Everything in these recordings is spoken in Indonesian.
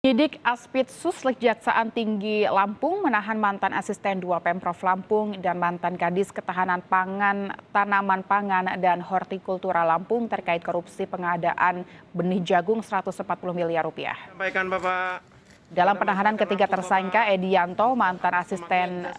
Penyidik Aspidsus Kejaksaan Tinggi Lampung menahan mantan asisten 2 Pemprov Lampung dan mantan Kadis Ketahanan Pangan, Tanaman Pangan, dan Hortikultura Lampung terkait korupsi pengadaan benih jagung 140 miliar rupiah. Sampaikan Bapak. Dalam penahanan ketiga tersangka, Edianto, mantan asisten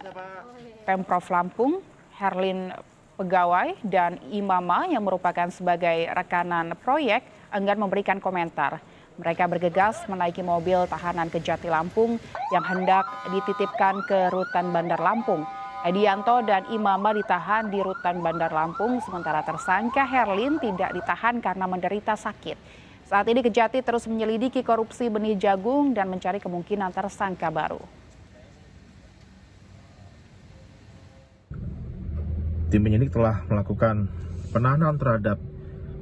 Pemprov Lampung, Herlin pegawai, dan Imama yang merupakan sebagai rekanan proyek enggan memberikan komentar. Mereka bergegas menaiki mobil tahanan ke Jati Lampung yang hendak dititipkan ke Rutan Bandar Lampung. Edianto dan Imama ditahan di Rutan Bandar Lampung, sementara tersangka Herlin tidak ditahan karena menderita sakit. Saat ini Kejati terus menyelidiki korupsi benih jagung dan mencari kemungkinan tersangka baru. Tim penyidik telah melakukan penahanan terhadap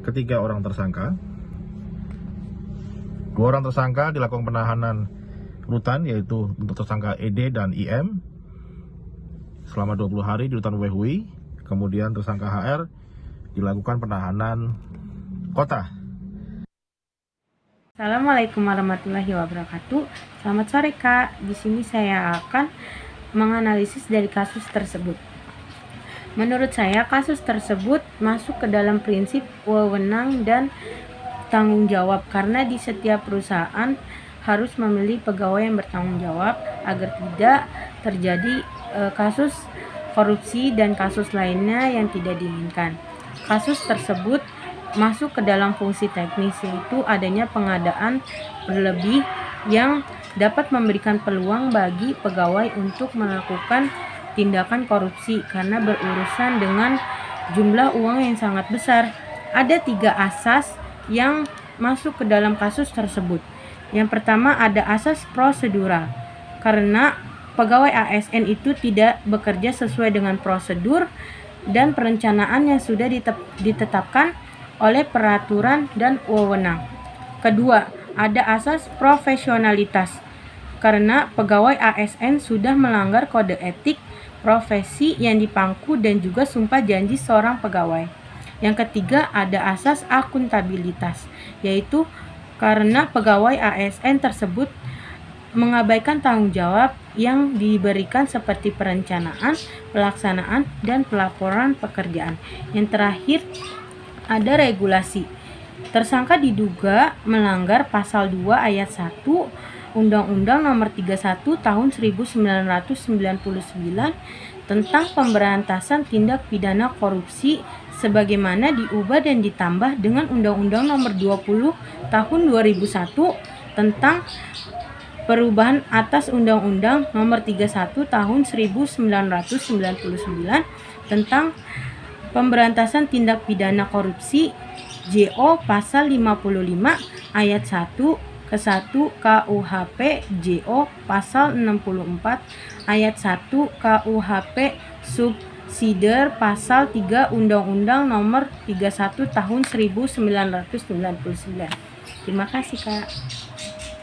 ketiga orang tersangka. 2 orang tersangka dilakukan penahanan rutan, yaitu untuk tersangka ED dan IM selama 20 hari di rutan Wehui. Kemudian tersangka HR dilakukan penahanan kota. Assalamualaikum warahmatullahi wabarakatuh. Selamat sore Kak. Di sini saya akan menganalisis dari kasus tersebut. Menurut saya kasus tersebut masuk ke dalam prinsip wewenang dan tanggung jawab, karena di setiap perusahaan harus memilih pegawai yang bertanggung jawab agar tidak terjadi kasus korupsi dan kasus lainnya yang tidak diinginkan. Kasus tersebut masuk ke dalam fungsi teknis, yaitu adanya pengadaan berlebih yang dapat memberikan peluang bagi pegawai untuk melakukan tindakan korupsi karena berurusan dengan jumlah uang yang sangat besar. Ada 3 asas yang masuk ke dalam kasus tersebut. Yang pertama ada asas prosedural, karena pegawai ASN itu tidak bekerja sesuai dengan prosedur dan perencanaan yang sudah ditetapkan oleh peraturan dan wewenang. Kedua, ada asas profesionalitas, karena pegawai ASN sudah melanggar kode etik profesi yang dipangku dan juga sumpah janji seorang pegawai. Yang ketiga ada asas akuntabilitas, yaitu karena pegawai ASN tersebut mengabaikan tanggung jawab yang diberikan seperti perencanaan, pelaksanaan, dan pelaporan pekerjaan. Yang terakhir ada regulasi. Tersangka diduga melanggar pasal 2 ayat 1 Undang-Undang Nomor 31 Tahun 1999 tentang pemberantasan tindak pidana korupsi sebagaimana diubah dan ditambah dengan Undang-Undang Nomor 20 Tahun 2001 tentang perubahan atas Undang-Undang Nomor 31 Tahun 1999 tentang pemberantasan tindak pidana korupsi JO pasal 55 ayat 1 ke 1 KUHP JO pasal 64 ayat 1 KUHP subsidiar pasal 3 Undang-Undang Nomor 31 Tahun 1999. Terima kasih Kak.